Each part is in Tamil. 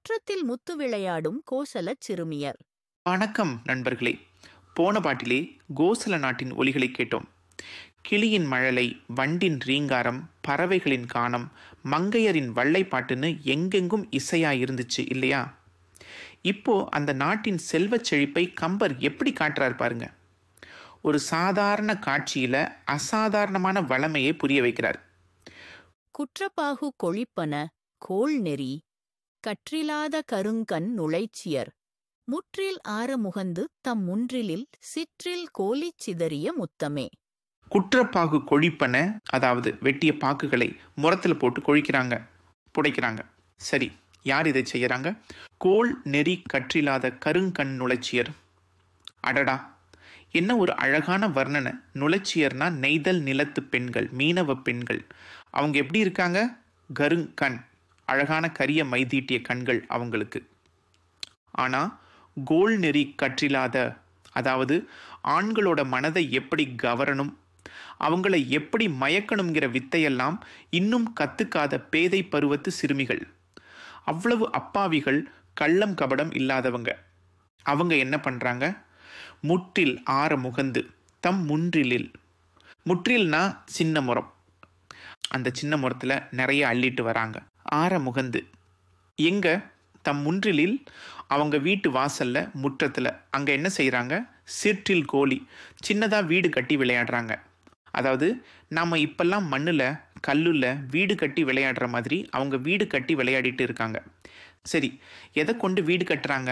முற்றத்தில் முத்து விளையாடும் கோசலச் சிறுமியர். வணக்கம் நண்பர்களே. போன பாட்டிலே கோசல நாட்டின் ஒலிகளை கேட்டோம். கிளியின் மழலை, வண்டின் ரீங்காரம், பறவைகளின் கானம், மங்கையரின் வள்ளைப்பாட்டுன்னு எங்கெங்கும் இசையா இருந்துச்சு இல்லையா? இப்போ அந்த நாட்டின் செல்வச் செழிப்பை கம்பர் எப்படி காட்டுறார் பாருங்க. ஒரு சாதாரண காட்சியில அசாதாரணமான வளமையை புரிய வைக்கிறார். குற்றப்பாகு கொழிப்பன கோள் நெறி கற்றிலாத கருங்கண் நுழைச்சியர் முற்றில் ஆரமுகந்து தம் முன்றிலில் சிற்றில் கோலிச் சிதறிய முத்தமே. குற்றப்பாகு கொழிப்பன, அதாவது வெட்டிய பாக்குகளை முரத்தில் போட்டு கொழிக்கிறாங்க, புடைக்கிறாங்க. சரி, யார் இதை செய்யறாங்க? கோள் நெறி கற்றிலாத கருங்கண் நுழைச்சியர். அடடா, என்ன ஒரு அழகான வர்ணனை! நுழைச்சியர்னா நெய்தல் நிலத்து பெண்கள், மீனவ பெண்கள். அவங்க எப்படி இருக்காங்க? கருங்கண், அழகான கரிய மைதீட்டிய கண்கள் அவங்களுக்கு. ஆனால் கோள் நெறி கற்றிலாத, அதாவது ஆண்களோட மனதை எப்படி கவரணும், அவங்கள எப்படி மயக்கணுங்கிற வித்தையெல்லாம் இன்னும் கத்துக்காத பேதை பருவத்து சிறுமிகள். அவ்வளவு அப்பாவிகள், கள்ளம் கபடம் இல்லாதவங்க. அவங்க என்ன பண்ணுறாங்க? முற்றில் ஆற முகந்து தம் முன்றிலில். முற்றில்னா சின்ன முறம், அந்த சின்ன முறத்தில் நிறைய அள்ளிட்டு வராங்க. ஆற முகந்து எங்க? தம் முன்றிலில், அவங்க வீட்டு வாசல்ல, முற்றத்தில். அங்கே என்ன செய்கிறாங்க? சிற்றில் கோலி, சின்னதாக வீடு கட்டி விளையாடுறாங்க. அதாவது நம்ம இப்பெல்லாம் மண்ணில் கல்லுல வீடு கட்டி விளையாடுற மாதிரி அவங்க வீடு கட்டி விளையாடிட்டு இருக்காங்க. சரி, எதை கொண்டு வீடு கட்டுறாங்க?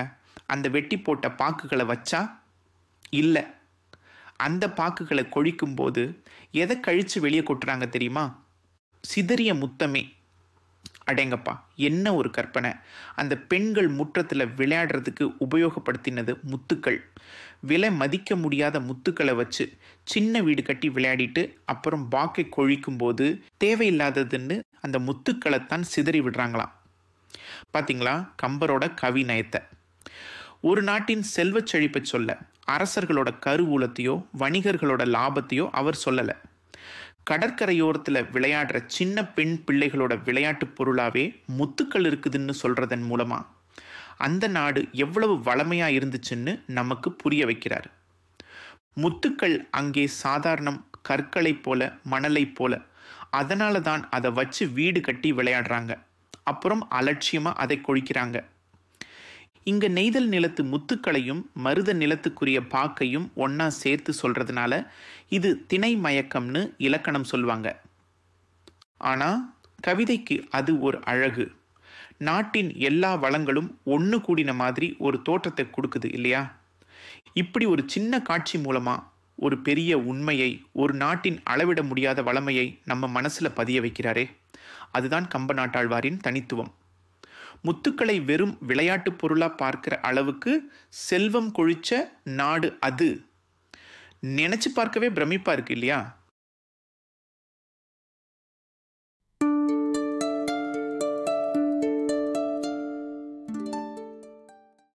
அந்த வெட்டி போட்ட பாக்குகளை வச்சா? இல்லை, அந்த பாக்குகளை கொழிக்கும்போது எதை கழித்து வெளியே கொட்டுறாங்க தெரியுமா? சிதறிய முத்தமே. அடேங்கப்பா, என்ன ஒரு கற்பனை! அந்த பெண்கள் முற்றத்தில் விளையாடுறதுக்கு உபயோகப்படுத்தினது முத்துக்கள். விலை மதிக்க முடியாத முத்துக்களை வச்சு சின்ன வீடு கட்டி விளையாடிட்டு அப்புறம் பாக்கை கொழிக்கும் போது தேவையில்லாததுன்னு அந்த முத்துக்களைத்தான் சிதறி விடுறாங்களாம். பார்த்தீங்களா கம்பரோட கவி நயத்தை? ஒரு நாட்டின் செல்வச் செழிப்பை சொல்ல அரசர்களோட கருவூலத்தையோ வணிகர்களோட லாபத்தையோ அவர் சொல்லலை. கடற்கரையோரத்தில் விளையாடுற சின்ன பெண் பிள்ளைகளோட விளையாட்டு பொருளாவே முத்துக்கள் இருக்குதுன்னு சொல்றதன் மூலமா அந்த நாடு எவ்வளவு வளமையா இருந்துச்சுன்னு நமக்கு புரிய வைக்கிறார். முத்துக்கள் அங்கே சாதாரணம், கற்களை போல, மணலை போல. அதனால தான் அதை வச்சு வீடு கட்டி விளையாடுறாங்க, அப்புறம் அலட்சியமா அதை கொழிக்கிறாங்க. இங்க நெய்தல் நிலத்து முத்துக்களையும் மருத நிலத்துக்குரிய பாக்கையும் ஒன்னா சேர்த்து சொல்றதுனால இது திணை மயக்கம்னு இலக்கணம் சொல்லுவாங்க. ஆனா கவிதைக்கு அது ஒரு அழகு. நாட்டின் எல்லா வளங்களும் ஒன்று கூடின மாதிரி ஒரு தோற்றத்தை கொடுக்குது இல்லையா? இப்படி ஒரு சின்ன காட்சி மூலமா ஒரு பெரிய உண்மையை, ஒரு நாட்டின் அளவிட முடியாத வளமையை நம்ம மனசுல பதிய வைக்கிறாரே, அதுதான் கம்ப நாட்டாழ்வாரின் தனித்துவம். முத்துக்களை வெறும் விளையாட்டு பொருளா பார்க்கிற அளவுக்கு செல்வம் கொழிச்ச நாடு அது. நினைச்சு பார்க்கவே பிரமிப்பா இருக்கு இல்லையா?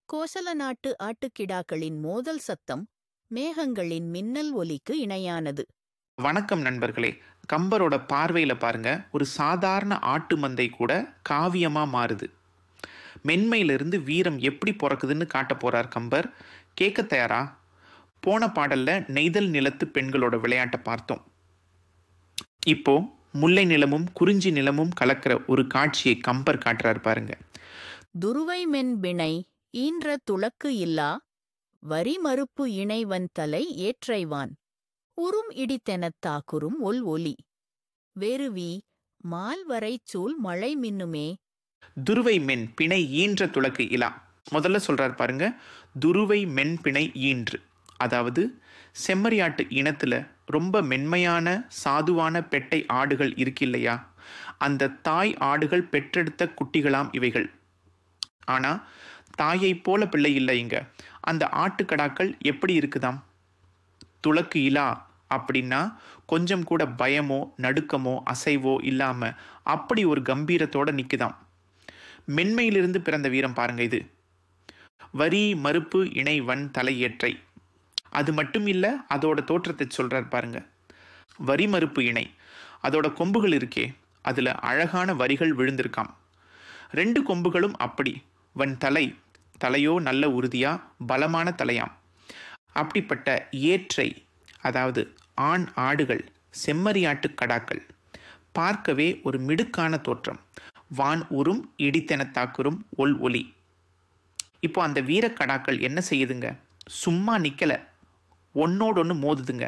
கோசல நாட்டு ஆட்டுக்கிடாக்களின் மோதல் சத்தம் மேகங்களின் மின்னல் ஒலிக்கு இணையானது. வணக்கம் நண்பர்களே. கம்பரோட பார்வையில பாருங்க, ஒரு சாதாரண ஆட்டு மந்தை கூட காவியமா மாறுது. மென்மையிலிருந்து வீரம் எப்படி பிறக்குதுன்னு காட்ட போறார் கம்பர். கேட்க தயாரா? போன பாடல்ல நெய்தல் நிலத்து பெண்களோட விளையாட்டை பார்த்தோம். இப்போ முல்லை நிலமும் குறிஞ்சி நிலமும் கலக்கிற ஒரு காட்சியை கம்பர் காட்டுறாரு பாருங்க. துருவை மென் பிணை ஈன்ற துளக்கு இல்லா வரி மறுப்பு இணைவன் தலை ஏற்றைவான் உறும் இடித்தெனத்தாக்குறும் ஒல் ஒலி வெறுவி மால்வரைச் சூழ் மழை மின்னுமே. துருவை மென் பிணை ஈன்ற துளக்கு இலா. முதல்ல சொல்றாரு பாருங்க, துருவை மென் பிணை ஈன்று. அதாவது செம்மறியாட்டு இனத்துல ரொம்ப மென்மையான சாதுவான பெட்டை ஆடுகள் இருக்கு இல்லையா? அந்த தாய் ஆடுகள் பெற்றெடுத்த குட்டிகளாம் இவைகள். ஆனா தாயை போல பிள்ளை இல்லை இங்க. அந்த ஆட்டுக்கடாக்கள் எப்படி இருக்குதாம்? துளக்கு இலா அப்படின்னா கொஞ்சம் கூட பயமோ நடுக்கமோ அசைவோ இல்லாம அப்படி ஒரு கம்பீரத்தோட நிக்குதாம். மென்மையிலிருந்து பிறந்த வீரம் பாருங்க இது. வரி மறுப்பு இணைவன் தலையேற்றை. அது மட்டும் இல்ல, அதோட தோற்றத்தை சொல்றார் பாருங்க. வரி மறுப்பு இணை, அதோட கொம்புகள் இருக்கே, அதுல அழகான வரிகள் விழுந்திருக்காம். 2 கொம்புகளும் அப்படி வன் தலையோ நல்ல உறுதியா பலமான தலையாம். அப்படிப்பட்ட ஏற்றை, அதாவது ஆண் ஆடுகள், செம்மறியாட்டு கடாக்கள் பார்க்கவே ஒரு மிடுக்கான தோற்றம். வான் உறும் இடித்தென தாக்குறும் ஒல் ஒலி. இப்போ அந்த வீரக்கடாக்கள் என்ன செய்யுதுங்க? சும்மா நிற்கலை, ஒன்னோடொன்று மோதுதுங்க,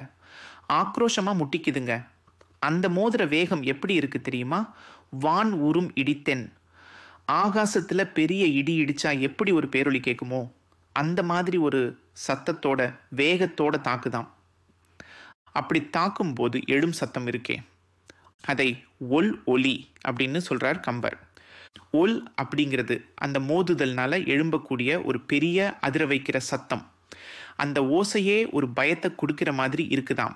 ஆக்ரோஷமாக முட்டிக்குதுங்க. அந்த மோதுற வேகம் எப்படி இருக்கு தெரியுமா? வான் உறும் இடித்தென், ஆகாசத்தில் பெரிய இடி இடிச்சா எப்படி ஒரு பேரொலி கேட்குமோ அந்த மாதிரி ஒரு சத்தத்தோட வேகத்தோட தாக்குதாம். அப்படி தாக்கும்போது எழும் சத்தம் இருக்கே, அதை ஒல் ஒலி அப்படின்னு சொல்றார் கம்பர். ஒல் அப்படிங்கிறது அந்த மோதுதல்னால எழும்பக்கூடிய ஒரு பெரிய அதிர வைக்கிற சத்தம். அந்த ஓசையே ஒரு பயத்தை கொடுக்கிற மாதிரி இருக்குதாம்.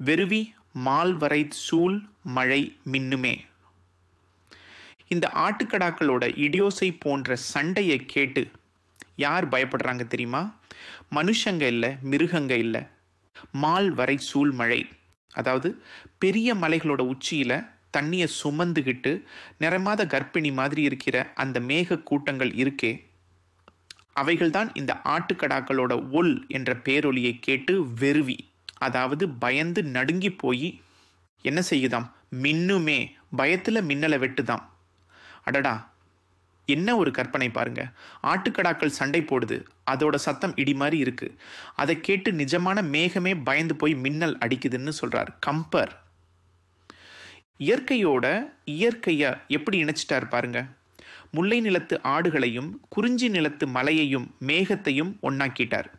வெறுவி மால்வரை சூழ் மழை மின்னுமே. இந்த ஆட்டுக்கடாக்களோட இடியோசை போன்ற சண்டையை கேட்டு யார் பயப்படுறாங்க தெரியுமா? மனுஷங்க இல்லை, மிருகங்க இல்லை. மால்வரை சூழ் மழை, அதாவது பெரிய மலைகளோட உச்சியில் தண்ணியை சுமந்துக்கிட்டு நிறமாத கர்ப்பிணி மாதிரி இருக்கிற அந்த மேக கூட்டங்கள் இருக்கே, அவைகள்தான் இந்த ஆட்டுக்கடாக்களோட ஒல் என்ற பேரொலியை கேட்டு வெறுவி, அதாவது பயந்து நடுங்கி போய் என்ன செய்யுதாம்? மின்னுமே, பயத்தில் மின்னலை வெட்டுதாம். அடடா, என்ன ஒரு கற்பனை பாருங்க. ஆட்டுக்கடாக்கள் சண்டை போடுது, அதோட சத்தம் இடி மாதிரி இருக்கு. அதை கேட்டு நிஜமான மேகமே பயந்து போய் மின்னல் அடிக்குதுன்னு சொல்றார் கம்பர். இயற்கையை எப்படி இணைச்சிட்டார் பாருங்க. முல்லை நிலத்து ஆடுகளையும் குறிஞ்சி நிலத்து மலையையும் மேகத்தையும் ஒன்னாக்கிட்டார்.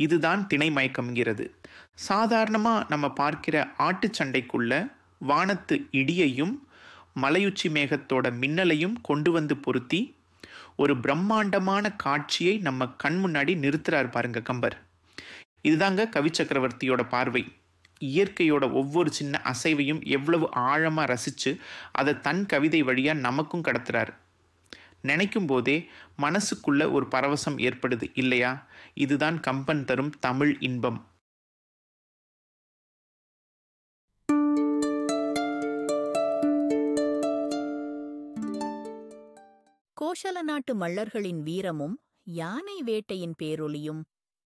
இதுதான் திணை மயக்கம்ங்கிறது. சாதாரணமாக நம்ம பார்க்கிற ஆட்டு சண்டைக்குள்ள வானத்து இடியையும் மலையுச்சி மேகத்தோட மின்னலையும் கொண்டு வந்து பொருத்தி ஒரு பிரம்மாண்டமான காட்சியை நம்ம கண் முன்னாடி நிறுத்துறார் பாருங்க கம்பர். இதுதாங்க கவி சக்கரவர்த்தியோட பார்வை. இயற்கையோட ஒவ்வொரு சின்ன அசைவையும் எவ்வளவு ஆழமாக ரசித்து அதை தன் கவிதை வழியாக நமக்கும் கடத்துறாரு. நினைக்கும் போதே மனசுக்குள்ள ஒரு பரவசம் ஏற்படுது இல்லையா? இதுதான் கம்பன் தரும் தமிழ் இன்பம். கோசல நாட்டு மல்லர்களின் வீரமும் யானை வேட்டையின் பேரொலியும்.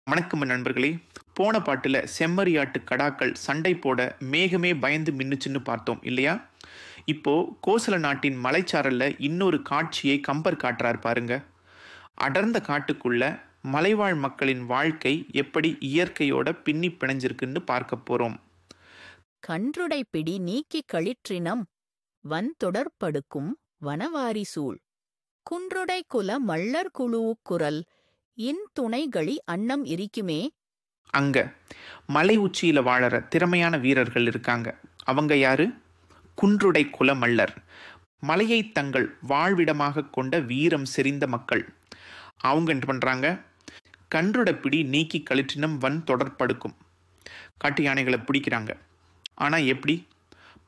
வணக்கம் நண்பர்களே. போன பாட்டில் செம்மறியாட்டு கடாக்கள் சண்டை போட மேகமே பயந்து மின்னுச்சுன்னு பார்த்தோம் இல்லையா? இப்போ கோசல நாட்டின் மலைச்சாரல்ல இன்னொரு காட்சியை கம்பர் காட்டுறார் பாருங்க. அடர்ந்த காட்டுக்குள்ள மலைவாழ் மக்களின் வாழ்க்கை எப்படி இயற்கையோட பின்னி பிணைஞ்சிருக்குன்னு பார்க்க போறோம். கன்றுடை பிடி நீக்கி களிற்றினம் வன் தொடர்படுக்கும் வனவாரி சூழ் குன்றுடை குல மல்லர் குழுவுக் குரல் இன் துணைகளி அன்னம் இருக்குமே. அங்க மலை உச்சியில வாழற திறமையான வீரர்கள் இருக்காங்க. அவங்க யாரு? குன்றுடை குல மல்லர், மலையை தங்கள் வாழ்விடமாக கொண்ட வீரம் செறிந்த மக்கள். அவங்க என்ன பண்றாங்க? கன்றுட பிடி நீக்கி களிற்றினம் வன் தொடர்படுக்கும், காட்டு யானைகளை பிடிக்கிறாங்க. ஆனா எப்படி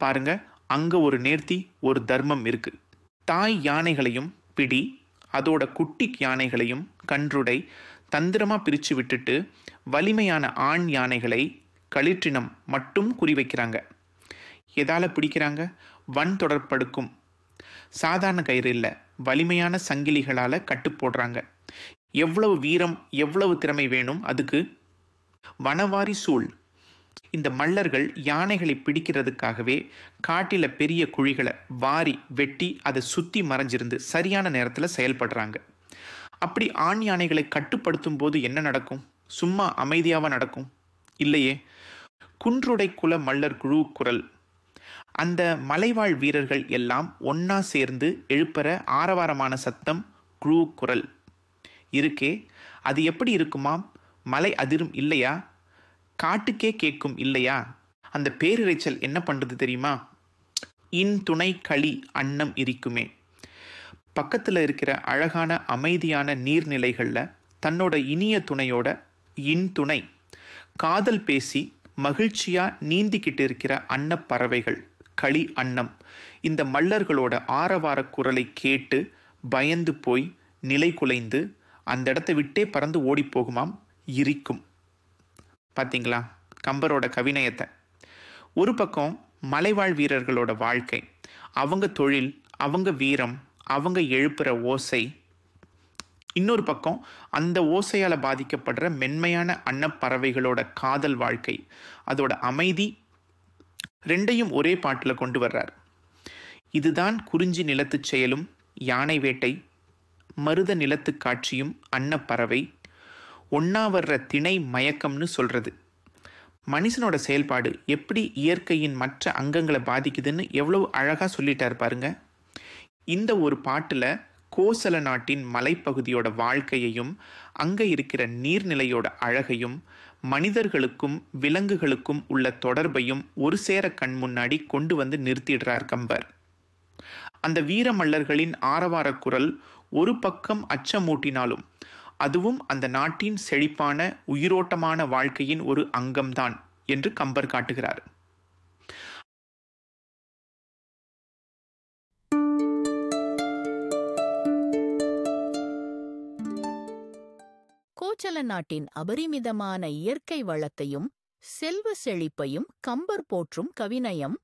பாருங்க, அங்க ஒரு நேர்த்தி, ஒரு தர்மம் இருக்கு. தாய் யானைகளையும் பிடி, அதோட குட்டி யானைகளையும் கன்றுடை தந்திரமா பிரித்து விட்டுட்டு வலிமையான ஆண் யானைகளை களிற்றினம் மட்டும் குறிவைக்கிறாங்க. எதால பிடிக்கிறாங்க? வன் தொடர்படுக்கும், சாதாரண கயிறு இல்லை, வலிமையான சங்கிலிகளால் கட்டு போடுறாங்க. எவ்வளவு வீரம், எவ்வளவு திறமை வேணும் அதுக்கு? வனவாரி சூழ். இந்த மல்லர்கள் யானைகளை பிடிக்கிறதுக்காகவே காட்டில பெரிய குழிகளை வாரி வெட்டி அதை சுற்றி மறைஞ்சிருந்து சரியான நேரத்தில் செயல்படுறாங்க. அப்படி ஆண் யானைகளை கட்டுப்படுத்தும் போது என்ன நடக்கும்? சும்மா அமைதியாக நடக்கும்? இல்லையே. குன்றுடை குல மல்லர் குழு குரல், அந்த மலைவாழ் வீரர்கள் எல்லாம் ஒன்னா சேர்ந்து எழுப்புற ஆரவாரமான சத்தம் குழு குரல் இருக்கே, அது எப்படி இருக்குமாம்? மலை அதிரும் இல்லையா? காட்டுக்கே கேட்கும் இல்லையா? அந்த பேரிரைச்சல் என்ன பண்ணுறது தெரியுமா? இன் துணை களி அன்னம் இருக்குமே. பக்கத்தில் இருக்கிற அழகான அமைதியான நீர்நிலைகளில் தன்னோட இனிய துணையோட இன் துணை காதல் பேசி மகிழ்ச்சியாக நீந்திக்கிட்டு இருக்கிற அன்னப்பறவைகள் களி அன்னம் இந்த மல்லர்களோட ஆரவார குரலை கேட்டு பயந்து போய் நிலை குலைந்து அந்த இடத்த விட்டே பறந்து ஓடி போகுமாம், இருக்கும். பார்த்தீங்களா கம்பரோட கவிநயத்தை? ஒரு பக்கம் மலைவாழ் வீரர்களோட வாழ்க்கை, அவங்க தொழில், அவங்க வீரம், அவங்க எழுப்புற ஓசை, இன்னொரு பக்கம் அந்த ஓசையால் பாதிக்கப்படுற மென்மையான அன்னப்பறவைகளோட காதல் வாழ்க்கை, அதோட அமைதி, ரெண்டையும் ஒரே பாட்டில் கொண்டு வர்றார். இதுதான் குறிஞ்சி நிலத்து செயலும், யானை வேட்டை, மருத நிலத்து காட்சியும், அன்னப்பறவை, ஒன்னா வர்ற திணை மயக்கம்னு சொல்கிறது. மனுஷனோட செயல்பாடு எப்படி இயற்கையின் மற்ற அங்கங்களை பாதிக்குதுன்னு எவ்வளவு அழகாக சொல்லிட்டார் பாருங்க. இந்த ஒரு பாட்டில் கோசல நாட்டின் மலைப்பகுதியோட வாழ்க்கையையும், அங்கே இருக்கிற நீர்நிலையோட அழகையும், மனிதர்களுக்கும் விலங்குகளுக்கும் உள்ள தொடர்பையும் ஒரு சேர கண் முன்னாடி கொண்டு வந்து நிறுத்திடுறார் கம்பர். அந்த வீர மல்லர்களின் ஆரவார குரல் ஒரு பக்கம் அச்சமூட்டினாலும் அதுவும் அந்த நாட்டின் செழிப்பான உயிரோட்டமான வாழ்க்கையின் ஒரு அங்கம்தான் என்று கம்பர் காட்டுகிறார். கோச்சல நாட்டின் அபரிமிதமான இயற்கை வளத்தையும் செல்வ செழிப்பையும் கம்பர் போற்றும் கவிநயம்.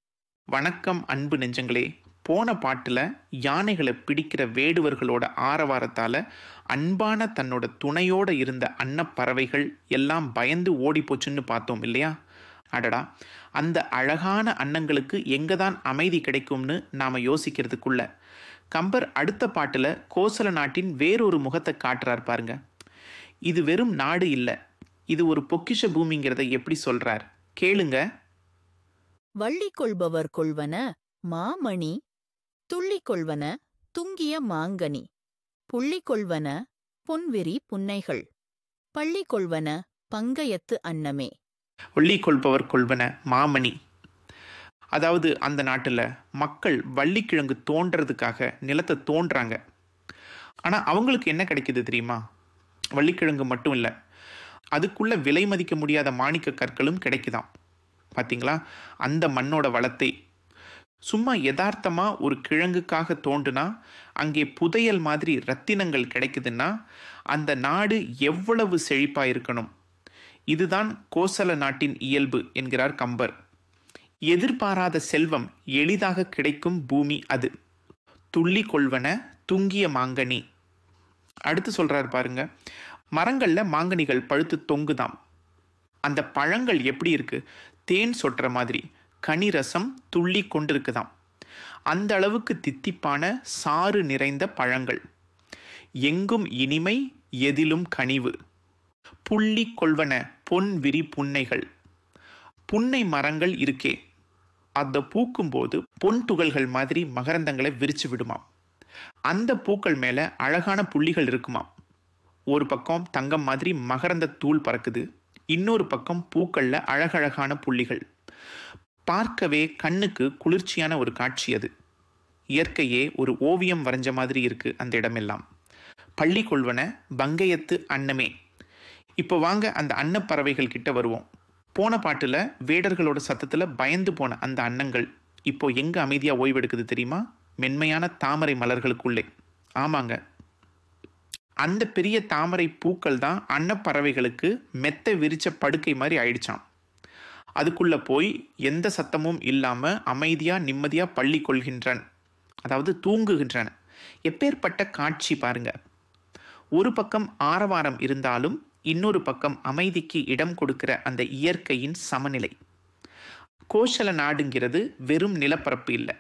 வணக்கம் அன்பு நெஞ்சங்களே. போன பாட்டில் யானைகளை பிடிக்கிற வேடுவர்களோட ஆரவாரத்தால் அன்பான தன்னோட துணையோடு இருந்த அன்னப்பறவைகள் எல்லாம் பயந்து ஓடி போச்சுன்னு பார்த்தோம் இல்லையா? அடடா, அந்த அழகான அன்னங்களுக்கு எங்கே தான் அமைதி கிடைக்கும்னு நாம் யோசிக்கிறதுக்குள்ள கம்பர் அடுத்த பாட்டில் கோசல நாட்டின் வேறொரு முகத்தை காட்டுறார் பாருங்க. இது வெறும் நாடு இல்லை, இது ஒரு பொக்கிஷ பூமிங்கிறத எப்படி சொல்றார் கேளுங்க. வள்ளி கொள்பவர் கொள்வன மாமணி, துள்ளி கொள்வன துங்கிய மாங்கனி, புள்ளி கொள்வன பொன்விரி புன்னைகள், பள்ளி கொள்வன பங்கயத்து அன்னமே. வள்ளி கொள்பவர் கொள்வன மாமணி, அதாவது அந்த நாட்டில் மக்கள் வள்ளிக்கிழங்கு தோன்றதுக்காக நிலத்தை தோன்றாங்க. ஆனால் அவங்களுக்கு என்ன கிடைக்குது தெரியுமா? வள்ளிக்கிழங்கு மட்டும் இல்லை, அதுக்குள்ள விலை மதிக்க முடியாத மாணிக்க கற்களும் கிடைக்குதாம். பார்த்தீங்களா அந்த மண்ணோட வளத்தை? சும்மா யதார்த்தமாக ஒரு கிழங்குக்காக தோன்றுனா அங்கே புதையல் மாதிரி ரத்தினங்கள் கிடைக்குதுன்னா அந்த நாடு எவ்வளவு செழிப்பாக இருக்கணும். இதுதான் கோசல நாட்டின் இயல்பு என்கிறார் கம்பர். எதிர்பாராத செல்வம் எளிதாக கிடைக்கும் பூமி அது. துள்ளி கொள்வன துங்கிய மாங்கனி. அடுத்து சொல்கிறார் பாருங்க, மரங்களில் மாங்கனிகள் பழுத்து தொங்குதாம். அந்த பழங்கள் எப்படி இருக்கு? தேன் சொட்டுற மாதிரி கனி ரசம் துள்ளி கொண்டிருக்குதாம். அந்த அளவுக்கு தித்திப்பான சாறு நிறைந்த பழங்கள். எங்கும் இனிமை, எதிலும் கனிவு. புள்ளி கொள்வன பொன் விரி புன்னைகள். புன்னை மரங்கள் இருக்கே, அந்த பூக்கும்போது பொன் துகள்கள் மாதிரி மகரந்தங்களை விரிச்சு விடுமாம். அந்த பூக்கள் மேலே அழகான புள்ளிகள் இருக்குமாம். ஒரு பக்கம் தங்கம் மாதிரி மகரந்த தூள் பறக்குது, இன்னொரு பக்கம் பூக்களில் அழகழகான புள்ளிகள். பார்க்கவே கண்ணுக்கு குளிர்ச்சியான ஒரு காட்சி அது. இயற்கையே ஒரு ஓவியம் வரைஞ்ச மாதிரி இருக்குது அந்த இடமெல்லாம். பள்ளி கொள்வன பங்கயத்து அன்னமே. இப்போ வாங்க அந்த அன்னப்பறவைகள் கிட்ட வருவோம். போன பாட்டில் வேடர்களோட சத்தத்தில் பயந்து போன அந்த அன்னங்கள் இப்போ எங்கே அமைதியாக ஓய்வெடுக்குது தெரியுமா? மென்மையான தாமரை மலர்களுக்குள்ளே. ஆமாங்க, அந்த பெரிய தாமரை பூக்கள் தான் அன்னப்பறவைகளுக்கு மெத்த விரிச்ச படுக்கை மாதிரி ஆயிடுச்சான். அதுக்குள்ளே போய் எந்த சத்தமும் இல்லாமல் அமைதியாக நிம்மதியாக பள்ளி கொள்கின்றன, அதாவது தூங்குகின்றன. எப்பேற்பட்ட காட்சி பாருங்க. ஒரு பக்கம் ஆரவாரம் இருந்தாலும் இன்னொரு பக்கம் அமைதிக்கு இடம் கொடுக்கிற அந்த இயற்கையின் சமநிலை. கோசல நாடுங்கிறது வெறும் நிலப்பரப்பு இல்லை,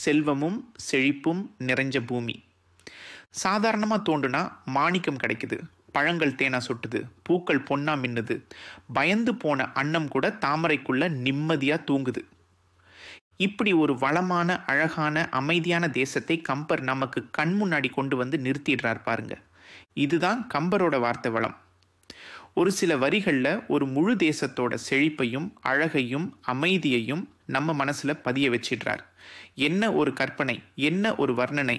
செல்வமும் செழிப்பும் நிறைஞ்ச பூமி. சாதாரணமாக தோண்டுனா மாணிக்கம் கிடைக்குது, பழங்கள் தேனா சொட்டுது, பூக்கள் பொன்னா மின்னுது. பயந்து போன அன்னம் கூட தாமரைக்குள்ள நிம்மதியாக தூங்குது. இப்படி ஒரு வளமான அழகான அமைதியான தேசத்தை கம்பர் நமக்கு கண் முன்னாடி கொண்டு வந்து நிறுத்திடுறார் பாருங்க. இதுதான் கம்பரோட வார்த்தை வளம். ஒரு சில வரிகளில் ஒரு முழு தேசத்தோட செழிப்பையும் அழகையும் அமைதியையும் நம்ம மனசில் பதிய வச்சிடுறார். என்ன ஒரு கற்பனை, என்ன ஒரு வர்ணனை!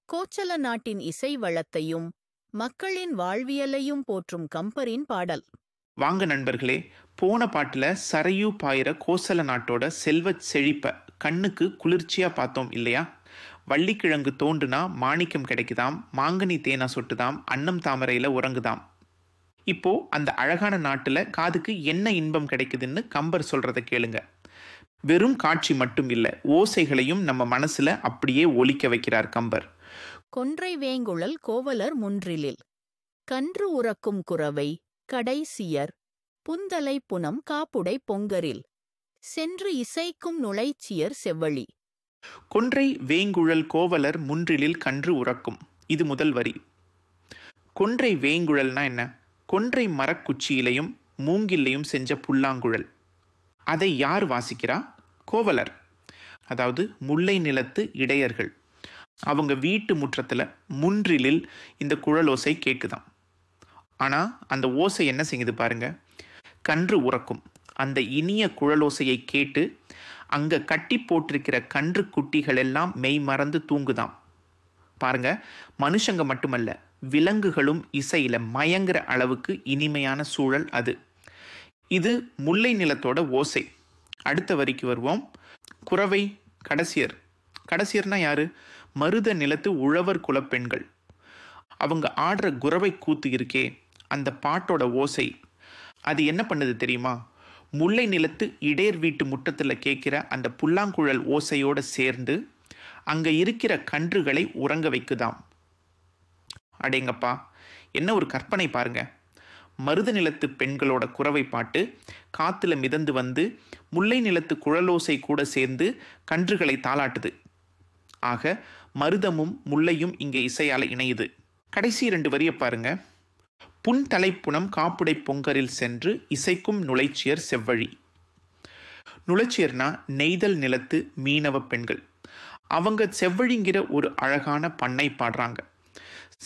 கோச்சல நாட்டின் இசை வளத்தையும் மக்களின் வாழ்வியலையும் போற்றும் கம்பரின் பாடல். வாங்க நண்பர்களே, போன பாட்டில் சரையூ பாயிர கோசல நாட்டோட செல்வ செழிப்பை கண்ணுக்கு குளிர்ச்சியாக பார்த்தோம் இல்லையா? வள்ளிக்கிழங்கு தோண்டுனா மாணிக்கம் கிடைக்குதாம், மாங்கனி தேனா சொட்டுதாம், அன்னம் தாமரையில் உறங்குதாம். இப்போ அந்த அழகான நாட்டுல காதுக்கு என்ன இன்பம் கிடைக்குதுன்னு கம்பர் சொல்றத கேளுங்க. வெறும் காட்சி மட்டும் இல்ல, ஓசைகளையும் நம்ம மனசுல அப்படியே ஒலிக்க வைக்கிறார் கம்பர். கொன்றை வேங்குழல் கோவலர் முன்றிலில் கன்று உறக்கும் குரவை கடைசியர் புந்தலை புனம் காப்புடை பொங்கரில் சென்று இசைக்கும் நுழைச்சியர் செவ்வழி. கொன்றை வேங்குழல் கோவலர் முன்றிலில் கன்று உறக்கும், இது முதல் வரி. கொன்றை வேங்குழல்னா என்ன? கொன்றை மரக்குச்சியிலையும் மூங்கிலையும் செஞ்ச புல்லாங்குழல். அதை யார் வாசிக்கிறா? கோவலர், அதாவது முல்லை நிலத்து இடையர்கள். அவங்க வீட்டு முற்றத்துல முன்றிலில் இந்த குழலோசை கேட்குதாம். ஆனா அந்த ஓசை என்ன செய்யுது பாருங்க, கன்று உறக்கும். அந்த இனிய குழலோசையை கேட்டு அங்க கட்டி போட்டிருக்கிற கன்று குட்டிகள் எல்லாம் மெய் மறந்து தூங்குதாம். பாருங்க, மனுஷங்க மட்டுமல்ல, விலங்குகளும் இசையில மயங்குற அளவுக்கு இனிமையான சூழல் அது. இது முல்லை நிலத்தோட ஓசை. அடுத்த வரிக்கு வருவோம். குரவை கடைசியர். கடைசியர்னா யாரு? மருத நிலத்து உழவர் குலப்பெண்கள். அவங்க ஆடுற குரவை கூத்து இருக்கே, அந்த பாட்டோட ஓசை அது என்ன பண்ணுது தெரியுமா? முல்லை நிலத்து இடையர் வீட்டு முற்றத்தில் கேட்கிற அந்த புல்லாங்குழல் ஓசையோடு சேர்ந்து அங்கே இருக்கிற கன்றுகளை உறங்க வைக்குதாம். அடேங்கப்பா, என்ன ஒரு கற்பனை பாருங்க. மருத நிலத்து பெண்களோட குரவை பாட்டு காத்துல மிதந்து வந்து முல்லை நிலத்து குழலோசை கூட சேர்ந்து கன்றுகளை தாளாட்டுது. ஆக மருதமும் முல்லையும் இங்கே இசையால இணையுது. கடைசி 2 வரிய பாருங்க. புன்தலை புனம் காப்புடை பொங்கரில் சென்று இசைக்கும் நுழைச்சியர் செவ்வழி. நுழைச்சியர்னா நெய்தல் நிலத்து மீனவ பெண்கள். அவங்க செவ்வழிங்கிற ஒரு அழகான பண்ணை பாடுறாங்க.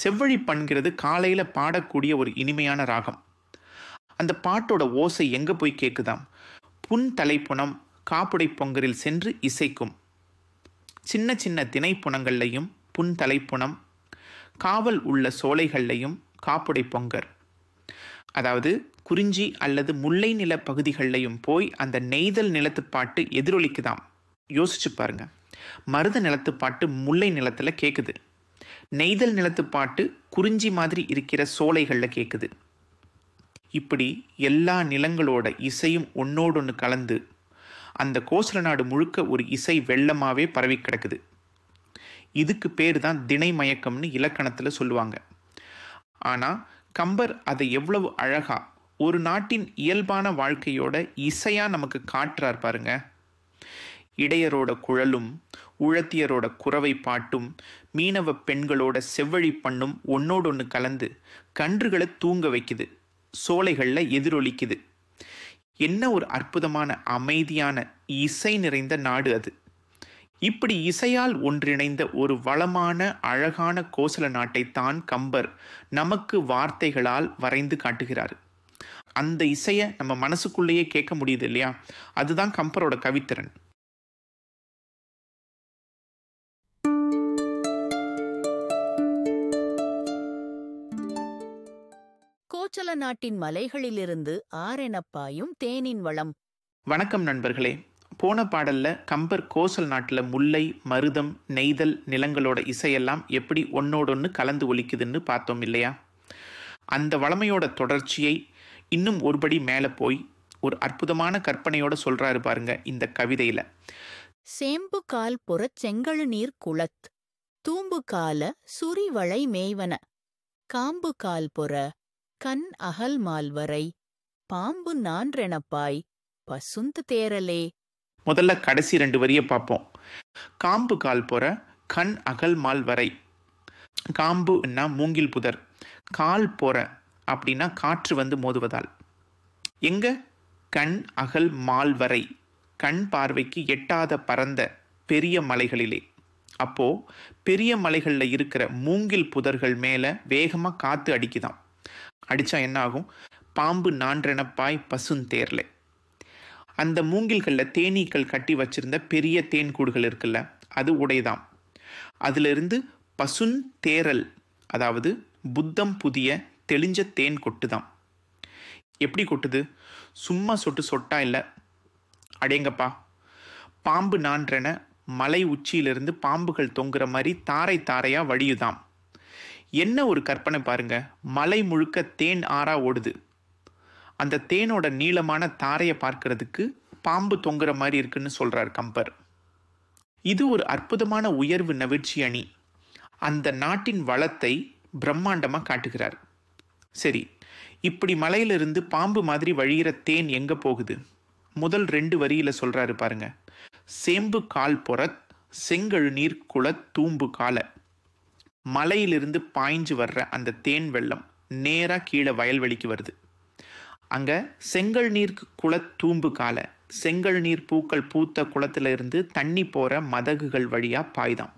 செவ்வழி பண்ணுகிறது காலையில பாடக்கூடிய ஒரு இனிமையான ராகம். அந்த பாட்டோட ஓசை எங்க போய் கேட்குதாம்? புன் தலைப்புணம் காப்புடை பொங்கரில் சென்று இசைக்கும். சின்ன சின்ன திணைப்புணங்கள்லையும் புன் தலைப்புணம், காவல் உள்ள சோலைகள்லையும் காப்புடை பொங்கர், அதாவது குறிஞ்சி அல்லது முல்லை நில பகுதிகள்லையும் போய் அந்த நெய்தல் நிலத்து பாட்டு எதிரொலிக்குதாம். யோசிச்சு பாருங்க, மருத நிலத்து பாட்டு முல்லை நிலத்துல கேட்குது, நெய்தல் நிலத்து பாட்டு குறிஞ்சி மாதிரி இருக்கிற சோலைகளில் கேட்குது. இப்படி எல்லா நிலங்களோட இசையும் ஒன்னோடொன்று கலந்து அந்த கோசல நாடு முழுக்க ஒரு இசை வெள்ளமாகவே பரவி கிடக்குது. இதுக்கு பேர் தான் திணை மயக்கம்னு இலக்கணத்தில் சொல்லுவாங்க. ஆனால் கம்பர் அதை எவ்வளவு அழகா ஒரு நாட்டின் இயல்பான வாழ்க்கையோட இசையாக நமக்கு காட்டுறார் பாருங்க. இடையரோட குழலும் உழத்தியரோட குரவை பாட்டும் மீனவ பெண்களோட செவ்வழி பண்ணும் ஒன்னோடொன்று கலந்து கன்றுகளை தூங்க வைக்குது, சோலைகளில் எதிரொலிக்குது. என்ன ஒரு அற்புதமான அமைதியான இசை நிறைந்த நாடு அது. இப்படி இசையால் ஒன்றிணைந்த ஒரு வளமான அழகான கோசல நாட்டை தான் கம்பர் நமக்கு வார்த்தைகளால் வரைந்து காட்டுகிறார். அந்த இசையை நம்ம மனசுக்குள்ளேயே கேட்க முடியுது இல்லையா? அதுதான் கம்பரோட கவித்திறன். கோச்சல நாட்டின் மலைகளிலிருந்து ஆரெனப்பாயும் தேனின் வளம். வணக்கம் நண்பர்களே. போன பாடல்ல கம்பர் கோசல் நாட்டில் முல்லை, மருதம், நெய்தல் நிலங்களோட இசையெல்லாம் எப்படி ஒன்னோடொன்று கலந்து ஒலிக்குதுன்னு பார்த்தோம் இல்லையா? அந்த வளமையோட தொடர்ச்சியை இன்னும் ஒருபடி மேலே போய் ஒரு அற்புதமான கற்பனையோட சொல்றாரு பாருங்க இந்த கவிதையில. சேம்பு கால் புறச் செங்கழு நீர் குளத் தூம்பு கால சுரிவளை மேய்வன காம்பு கால் புற கண் அகல் மால்வரை பாம்பு நான்றெனப்பாய் பசுந்து தேரலே. முதல்ல கடைசி 2 வரியை பார்ப்போம். காம்பு கால் போற கண் அகல் மால் வரை. காம்புன்னா மூங்கில் புதர், கால் போற அப்படின்னா காற்று வந்து மோதுவதால். எங்க? கண் அகல் மால் வரை, கண் பார்வைக்கு எட்டாத பரந்த பெரிய மலைகளிலே. அப்போ பெரிய மலைகளில் இருக்கிற மூங்கில் புதர்கள் மேலே வேகமாக காற்று அடிக்குதாம். அடித்தா என்ன ஆகும்? பாம்பு நான்றெனப்பாய் பசுந்தேர்ல. அந்த மூங்கில்களில் தேனீக்கள் கட்டி வச்சிருந்த பெரிய தேன் கூடுகள் இருக்குல்ல, அது உடையதாம். அதிலிருந்து பசுந்தேரல், அதாவது புத்தம் புதிய தெளிஞ்ச தேன் கொட்டுதாம். எப்படி கொட்டுது? சும்மா சொட்டு சொட்டா இல்லை. அடேங்கப்பா, பாம்பு நான்றென மலை உச்சியிலிருந்து பாம்புகள் தொங்குற மாதிரி தாரை தாரையாக வழியுதாம். என்ன ஒரு கற்பனை பாருங்க, மலை முழுக்க தேன் ஆறா ஓடுது. அந்த தேனோட நீளமான தாரையை பார்க்கறதுக்கு பாம்பு தொங்குற மாதிரி இருக்குன்னு சொல்றார் கம்பர். இது ஒரு அற்புதமான உயர்வு நவிழ்ச்சி அணி. அந்த நாட்டின் வளத்தை பிரம்மாண்டமாக காட்டுகிறார். சரி, இப்படி மலையிலிருந்து பாம்பு மாதிரி வழிகிற தேன் எங்க போகுது? முதல் 2 வரியில சொல்றாரு பாருங்க. சேம்பு கால் பொறத் செங்கழு நீர் குளத் தூம்பு கால. மலையிலிருந்து பாய்ஞ்சு வர்ற அந்த தேன் வெள்ளம் நேரா கீழே வயல்வெளிக்கு வருது. அங்க செங்கல் நீர் குளத் தூம்பு கால, செங்கல் நீர் பூக்கள் பூத்த குளத்துல இருந்து தண்ணி போற மதகுகள் வழியா பாய்தான்.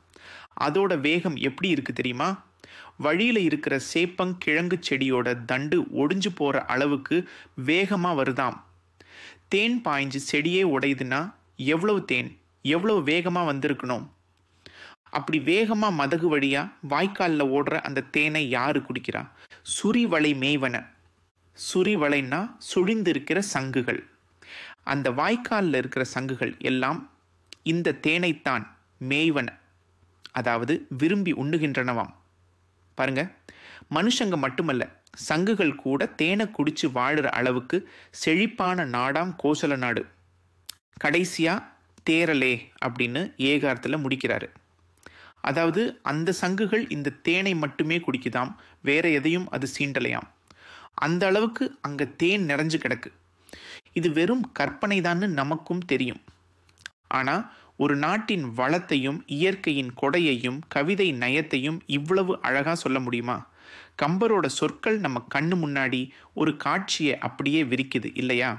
அதோட வேகம் எப்படி இருக்கு தெரியுமா? வழியில இருக்கிற சேப்பங் கிழங்கு செடியோட தண்டு ஒடிஞ்சு போற அளவுக்கு வேகமா வருதாம். தேன் பாய்ஞ்சு செடியே உடையுதுன்னா எவ்வளவு தேன், எவ்வளவு வேகமா வந்திருக்கணும். அப்படி வேகமா மதகு வழியா வாய்க்காலில் ஓடுற அந்த தேனை யாரு குடிக்கிறா? சுரிவளை மேய்வன. சுரிவளைன்னா சுழிந்திருக்கிற சங்குகள். அந்த வாய்க்காலில் இருக்கிற சங்குகள் எல்லாம் இந்த தேனைத்தான் மேய்வன, அதாவது விரும்பி உண்ணுகின்றனவாம். பாருங்க, மனுஷங்க மட்டுமல்ல, சங்குகள் கூட தேனை குடிச்சு வாழுற அளவுக்கு செழிப்பான நாடாம் கோசல நாடு. கடைசியா தேரலே அப்படின்னு ஏகாரத்தில் முடிக்கிறாரு. அதாவது அந்த சங்குகள் இந்த தேனை மட்டுமே குடிக்குதாம், வேற எதையும் அது சீண்டலையாம். அந்த அளவுக்கு அங்க தேன் நிறைஞ்சு கிடக்கு. இது வெறும் கற்பனை தான்னு நமக்கும் தெரியும். ஆனா ஒரு நாட்டின் வளத்தையும் இயற்கையின் கொடையையும் கவிதை நயத்தையும் இவ்வளவு அழகா சொல்ல முடியுமா? கம்பரோட சொற்கள் நம்ம கண்ணு முன்னாடி ஒரு காட்சியை அப்படியே விரிக்குது இல்லையா?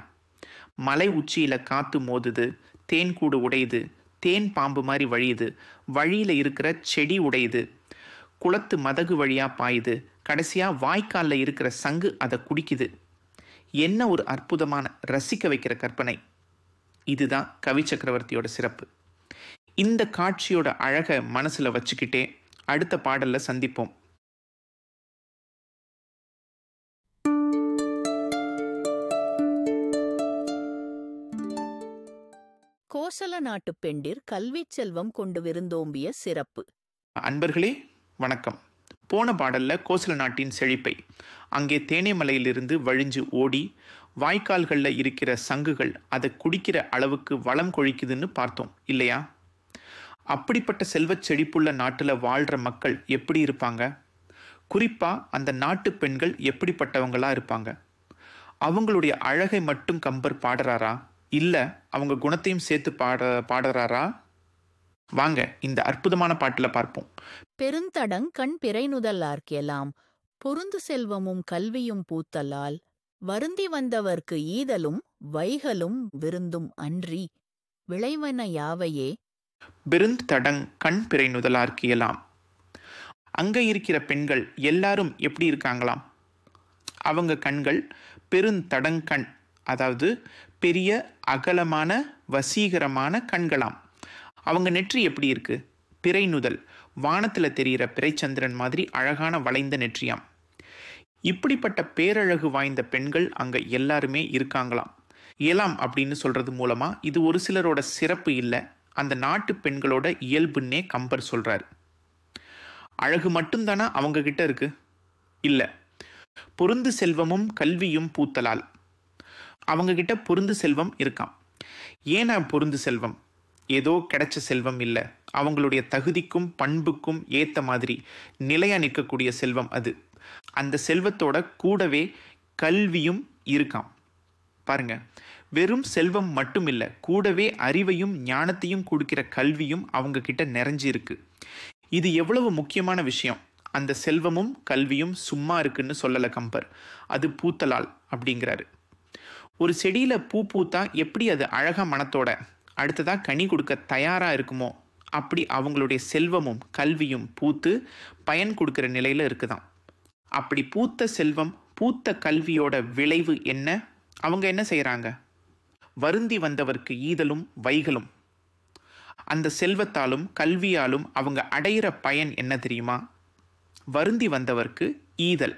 மலை உச்சியில காத்து மோதுது, தேன் கூடு உடையுது, தேன் பாம்பு மாதிரி வழியுது, வழியில இருக்கிற செடி உடையுது, குளத்து மதகு வழியா பாயுது, கடைசியா வாய்க்காலில் இருக்கிற சங்கு அதை குடிக்குது. என்ன ஒரு அற்புதமான ரசிக்க வைக்கிற கற்பனை. இதுதான் கவி சக்கரவர்த்தியோட சிறப்பு. இந்த காட்சியோட அழகை மனசுல வச்சுக்கிட்டே அடுத்த பாடல்ல சந்திப்போம். கோசல நாட்டு பெண்டிர் கல்விச் செல்வம் கொண்டு விருந்தோம்பிய சிறப்பு. அன்பர்களே வணக்கம். போன பாடல்ல கோசல நாட்டின் செழிப்பை, அங்கே தேனைமலையிலிருந்து வழிஞ்சு ஓடி வாய்க்கால்களில் இருக்கிற சங்குகள் அதை குடிக்கிற அளவுக்கு வளம் கொழிக்குதுன்னு பார்த்தோம் இல்லையா? அப்படிப்பட்ட செல்வச் செழிப்புள்ள நாட்டில் வாழ்கிற மக்கள் எப்படி இருப்பாங்க? குறிப்பாக அந்த நாட்டு பெண்கள் எப்படிப்பட்டவங்களா இருப்பாங்க? அவங்களுடைய அழகை மட்டும் கம்பர் பாடுறாரா, இல்லை அவங்க குணத்தையும் சேர்த்து பாடுறாரா? வாங்க இந்த அற்புதமான பாட்டில் பார்ப்போம். பெருந்தடங் கண் பிறைநுதலார்க்கெல்லாம் பொருந்து செல்வமும் கல்வியும் பூத்தலால் வருந்தி வந்தவர்க்கு ஈதலும் வைகலும் விருந்தும் அன்றி விளைவன யாவையே. பெருந்தடங் கண் பிறைநுதலார்க்கெல்லாம். அங்கே இருக்கிற பெண்கள் எல்லாரும் எப்படி இருக்காங்களாம்? அவங்க கண்கள் பெருந்தடங்கண், அதாவது பெரிய அகலமான வசீகரமான கண்களாம். அவங்க நெற்றி எப்படி இருக்கு? பிறைநுதல், வானத்தில் தெரிகிற பிறைச்சந்திரன் மாதிரி அழகான வளைந்த நெற்றியாம். இப்படிப்பட்ட பேரழகு வாய்ந்த பெண்கள் அங்கே எல்லாருமே இருக்காங்களாம். இயலாம் அப்படின்னு சொல்றது மூலமா இது ஒரு சிலரோட சிறப்பு இல்லை, அந்த நாட்டு பெண்களோட இயல்புன்னே கம்பர் சொல்றாரு. அழகு மட்டும்தானா அவங்க கிட்ட இருக்கு? இல்லை, பொருந்து செல்வமும் கல்வியும் பூத்தலால் அவங்க கிட்ட பொருந்து செல்வம் இருக்காம். ஏன்னா பொருந்து செல்வம் ஏதோ கிடைச்ச செல்வம் இல்லை, அவங்களுடைய தகுதிக்கும் பண்புக்கும் ஏற்ற மாதிரி நிலையா நிற்கக்கூடிய செல்வம் அது. அந்த செல்வத்தோட கூடவே கல்வியும் இருக்காம். பாருங்க, வெறும் செல்வம் மட்டும் இல்லை, கூடவே அறிவையும் ஞானத்தையும் கொடுக்கிற கல்வியும் அவங்க கிட்ட நிறைஞ்சு இருக்கு. இது எவ்வளவு முக்கியமான விஷயம். அந்த செல்வமும் கல்வியும் சும்மா இருக்குன்னு சொல்லலை கம்பர், அது பூத்தலால் அப்படிங்கிறாரு. ஒரு செடியில பூ பூத்தா எப்படி அது அழகா மனத்தோட அடுத்ததா கனி கொடுக்க தயாரா இருக்குமோ, அப்படி அவங்களுடைய செல்வமும் கல்வியும் பூத்து பயன் கொடுக்கிற நிலையில இருக்குதாம். அப்படி பூத்த செல்வம் பூத்த கல்வியோட விளைவு என்ன? அவங்க என்ன செய்யறாங்க? வருந்தி வந்தவர்க்கு ஈதலும் வைகலும். அந்த செல்வத்தாலும் கல்வியாலும் அவங்க அடையிற பயன் என்ன தெரியுமா? வருந்தி வந்தவர்க்கு ஈதல்,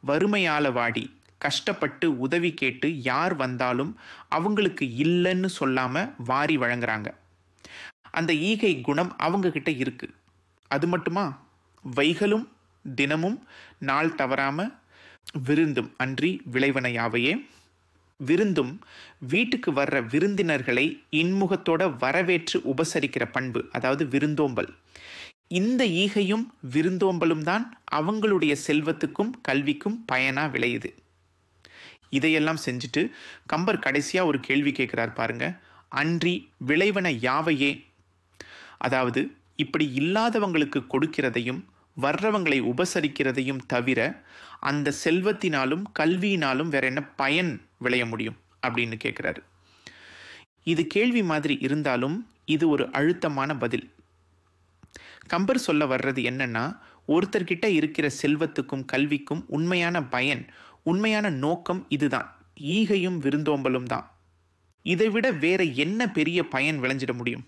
வறுமையால வாடி கஷ்டப்பட்டு உதவி கேட்டு யார் வந்தாலும் அவங்களுக்கு இல்லைன்னு சொல்லாம வாரி வழங்குறாங்க. அந்த ஈகை குணம் அவங்க கிட்ட இருக்கு. அது மட்டுமா, வைகலும் தினமும் நாள் தவறாம விருந்தும் அன்றி விளைவன யாவையே. விருந்தும் வீட்டுக்கு வர்ற விருந்தினர்களை இன்முகத்தோட வரவேற்று உபசரிக்கிற பண்பு, அதாவது விருந்தோம்பல். இந்த ஈகையும் விருந்தோம்பலும் தான் அவங்களுடைய செல்வத்துக்கும் கல்விக்கும் பயனா விளையுது. இதையெல்லாம் செஞ்சுட்டு கம்பர் கடைசியா ஒரு கேள்வி கேட்கிறார் பாருங்க. அன்றி விளைவன யாவையே, அதாவது இப்படி இல்லாதவங்களுக்கு கொடுக்கிறதையும் வர்றவங்களை உபசரிக்கிறதையும் தவிர அந்த செல்வத்தினாலும் கல்வியினாலும் வேற என்ன பயன் விளைய முடியும் அப்படின்னு கேட்குறாரு. இது கேள்வி மாதிரி இருந்தாலும் இது ஒரு அழுத்தமான பதில். கம்பர் சொல்ல வர்றது என்னன்னா, ஒருத்தர்கிட்ட இருக்கிற செல்வத்துக்கும் கல்விக்கும் உண்மையான பயன், உண்மையான நோக்கம் இதுதான், ஈகையும் விருந்தோம்பலும் தான். இதை விட வேற என்ன பெரிய பயன் விளைஞ்சிட முடியும்?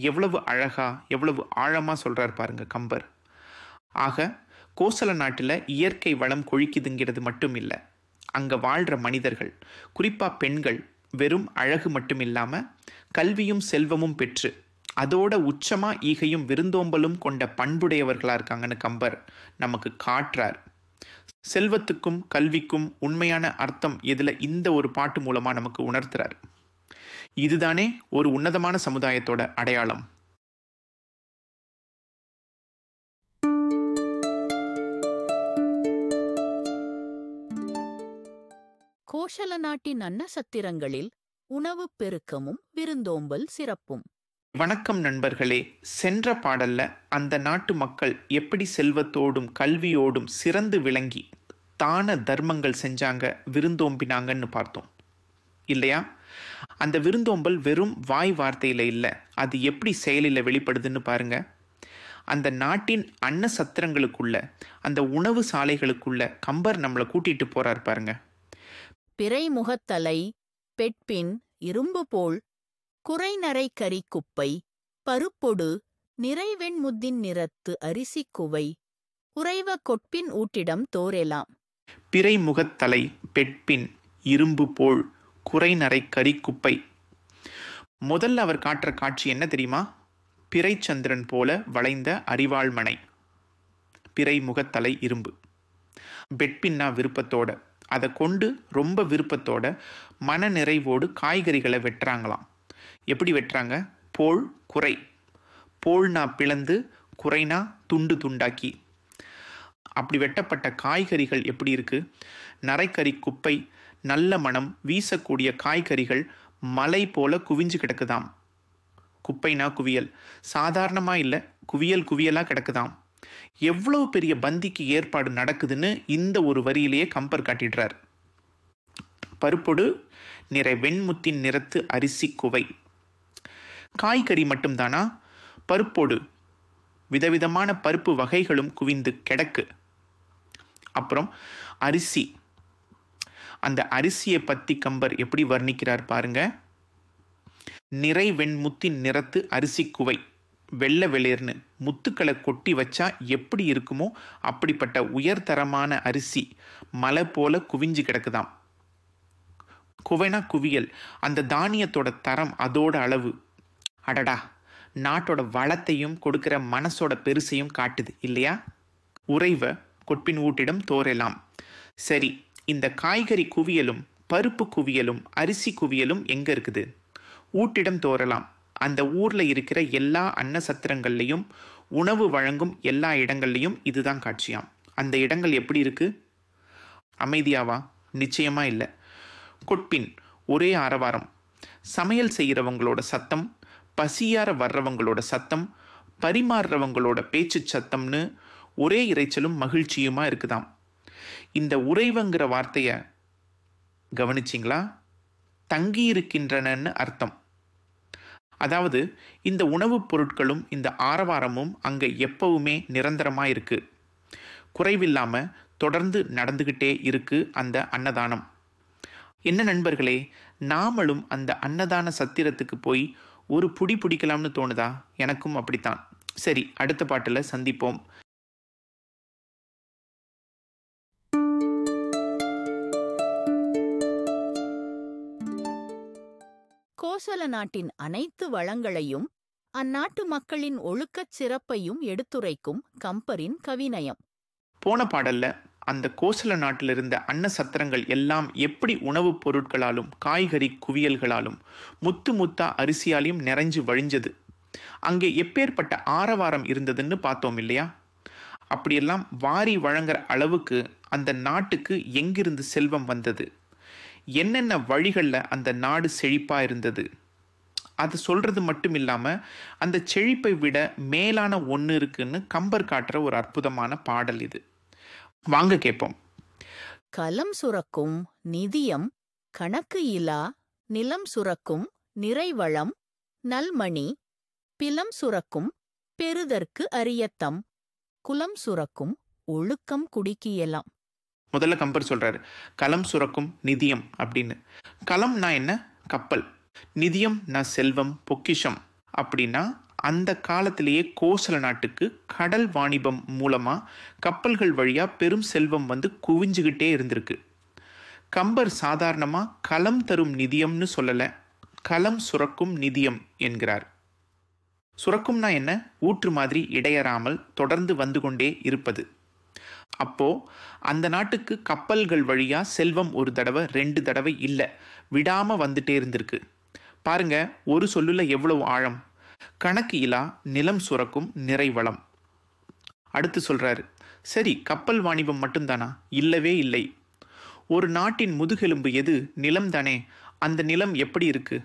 எவ்வளவு அழகா எவ்வளவு ஆழமா சொல்றார் பாருங்க கம்பர். ஆக கோசல நாட்டில் இயற்கை வளம் கொழிக்குதுங்கிறது மட்டும் இல்லை, அங்கே வாழ்கிற மனிதர்கள், குறிப்பாக பெண்கள், வெறும் அழகு மட்டும் இல்லாமல் கல்வியும் செல்வமும் பெற்று அதோட உச்சமாக ஈகையும் விருந்தோம்பலும் கொண்ட பண்புடையவர்களாக இருக்காங்கன்னு கம்பர் நமக்கு காட்டுறார். செல்வத்துக்கும் கல்விக்கும் உண்மையான அர்த்தம் இதில் இந்த ஒரு பாட்டு மூலமாக நமக்கு உணர்த்துறார். இதுதானே ஒரு உன்னதமான சமுதாயத்தோட அடையாளம். கோசல நாட்டின் அன்னசத்திரங்களில் உணவு பெருக்கமும் விருந்தோம்பல் சிறப்பும். வணக்கம் நண்பர்களே. சென்ற பாடல்ல அந்த நாட்டு மக்கள் எப்படி செல்வத்தோடும் கல்வியோடும் சிறந்து விளங்கி தான தர்மங்கள் செஞ்சாங்க, விருந்தோம்பினாங்கன்னு பார்த்தோம் இல்லையா? அந்த விருந்தோம்பல் வெறும் வாய் வார்த்தையில் இல்லை, அது எப்படி செயலில் வெளிப்படுதுன்னு பாருங்க. அந்த நாட்டின் அன்ன சத்திரங்களுக்குள்ள, அந்த உணவு சாலைகளுக்குள்ள கம்பர் நம்மளை கூட்டிட்டு போறார் பாருங்க. பிறைமுகத்தலை, பெட்பின், இரும்பு போல், குறைநரை கரி குப்பை, பருப்பொடு, நிறைவெண்முத்தின் நிறத்து அரிசி குவை, உறைவ கொட்பின் ஊட்டிடம் தோரெலாம். பிறைமுகத்தலை, பெட்பின், இரும்பு போல், குறைநரை கரி குப்பை. முதல்ல அவர் காட்டுற காட்சி என்ன தெரியுமா? பிறைச்சந்திரன் போல வளைந்த அரிவாள்மனை. பிறைமுகத்தலை இரும்பு. பெட்பின்னா விருப்பத்தோட, அதை கொண்டு ரொம்ப விருப்பத்தோட மன நிறைவோடு காய்கறிகளை வெட்டுறாங்களாம். எப்படி வெட்டுறாங்க? போல், குறை. போல்னா பிளந்து, குறைனா துண்டு துண்டாக்கி. அப்படி வெட்டப்பட்ட காய்கறிகள் எப்படி இருக்கு? நரைக்கறி குப்பை, நல்ல மனம் வீசக்கூடிய காய்கறிகள் மலை போல குவிஞ்சு கிடக்குதாம். குப்பைனா குவியல், சாதாரணமாக இல்லை, குவியல் குவியலாக கிடக்குதாம். எவ்வளவு பெரிய பந்திக்கு ஏற்பாடு நடக்குதுன்னு இந்த ஒரு வரியிலேயே கம்பர் காட்டிடுறார். பருப்பொடு, நிறை வெண்முத்தின் நிறத்து அரிசி குவை. காய்கறி மட்டும்தானா? பருப்பொடு, விதவிதமான பருப்பு வகைகளும் குவிந்து கிடக்கு. அப்புறம் அரிசி. அந்த அரிசியை பற்றி கம்பர் எப்படி வர்ணிக்கிறார் பாருங்க. நிறை வெண்முத்தின் நிறத்து அரிசி குவை. வெள்ளை வெளிர்னு முத்துக்களை கொட்டி வச்சா எப்படி இருக்குமோ அப்படிப்பட்ட உயர்தரமான அரிசி மலை போல குவிஞ்சு கிடக்குதாம். குவைனா குவியல், அந்த தானியத்தோட தரம், அதோட அளவு. அடடா, நாட்டோட வளத்தையும் கொடுக்கிற மனசோட பெருசையும் காட்டுது இல்லையா? உறைவ கொட்பின் ஊட்டிடம் தோரெலாம். சரி, இந்த காய்கறி குவியலும் பருப்பு குவியலும் அரிசி குவியலும் எங்க இருக்குது? ஊட்டிடம் தோறலாம். அந்த ஊர்ல இருக்கிற எல்லா அன்ன சத்திரங்கள்லையும் உணவு வழங்கும் எல்லா இடங்கள்லையும் இதுதான் காட்சியாம். அந்த இடங்கள் எப்படி இருக்கு? அமைதியாவா? நிச்சயமா இல்லை. கொட்பின், ஒரே ஆரவாரம். சமையல் செய்கிறவங்களோட சத்தம், பசியார வர்றவங்களோட சத்தம், பரிமாறுறவங்களோட பேச்சு சத்தம்னு ஒரே இறைச்சலும் மகிழ்ச்சியுமா இருக்குதாம். இந்த உறைவங்கிற வார்த்தைய கவனிச்சிங்களா? தங்கி இருக்கின்றனன்னு அர்த்தம். அதாவது இந்த உணவுப் பொருட்களும் இந்த ஆரவாரமும் அங்கே எப்பவுமே நிரந்தரமாக இருக்கு, குறைவில்லாமல் தொடர்ந்து நடந்துக்கிட்டே இருக்கு அந்த அன்னதானம். என்ன நண்பர்களே, நாமளும் அந்த அன்னதான சத்திரத்துக்கு போய் ஒரு புடி பிடிக்கலாம்னு தோணுதா? எனக்கும் அப்படித்தான். சரி, அடுத்த பாட்டில் சந்திப்போம். கோசல நாட்டின் அனைத்து வளங்களையும் அந்நாட்டு மக்களின் ஒழுக்கச் சிறப்பையும் எடுத்துரைக்கும் கம்பரின் கவிநயம். போன பாடல்ல அந்த கோசல நாட்டில் இருந்த அன்ன சத்திரங்கள் எல்லாம் எப்படி உணவுப் பொருட்களாலும் காய்கறி குவியல்களாலும் முத்து முத்தா அரிசியாலையும் நிறைஞ்சு வழிஞ்சது, அங்கே எப்பேற்பட்ட ஆரவாரம் இருந்ததுன்னு பார்த்தோம் இல்லையா? அப்படியெல்லாம் வாரி வழங்குற அளவுக்கு அந்த நாட்டுக்கு எங்கிருந்து செல்வம் வந்தது, என்னென்ன வழிகளில் அந்த நாடு செழிப்பாக இருந்தது, அது சொல்கிறது மட்டும் இல்லாமல் அந்த செழிப்பை விட மேலான ஒன்று இருக்குன்னு கம்பர் காட்டுற ஒரு அற்புதமான பாடல் இது. வாங்க கேட்போம். கலம் சுரக்கும் நிதியம் கணக்கு இலா நிலம் சுரக்கும் நிறைவளம் நல்மணி பிலம் சுரக்கும் பெறுதற்கு அரியத்தம் குலம் சுரக்கும் ஒழுக்கம் குடிக்கியலாம். முதல்ல கம்பர் சொல்றாரு கலம் சுரக்கும் நிதியம் அப்படின்னு. கலம்னா என்ன? கப்பல். நிதியம்னா செல்வம், பொக்கிஷம். அப்படின்னா அந்த காலத்திலேயே கோசல நாட்டுக்கு கடல் வாணிபம் மூலமா கப்பல்கள் வழியா பெரும் செல்வம் வந்து குவிஞ்சுகிட்டே இருந்திருக்கு. கம்பர் சாதாரணமா கலம் தரும் நிதியம்னு சொல்லல, கலம் சுரக்கும் நிதியம் என்கிறார். சுரக்கும்னா என்ன? ஊற்று மாதிரி இடையறாமல் தொடர்ந்து வந்து கொண்டே இருப்பது. அப்போ அந்த நாட்டுக்கு கப்பல்கள் வழியா செல்வம் ஒரு தடவை 2 தடவை இல்லை, விடாம வந்துட்டே இருந்திருக்கு. பாருங்க, ஒரு சொல்லுல எவ்வளவு ஆழம். கணக்கு இலா நிலம் சுரக்கும் நிறைவளம். அடுத்து சொல்றாரு, சரி கப்பல் வாணிபம் மட்டும்தானா? இல்லவே இல்லை. ஒரு நாட்டின் முதுகெலும்பு எது? நிலம் தானே. அந்த நிலம் எப்படி இருக்கு?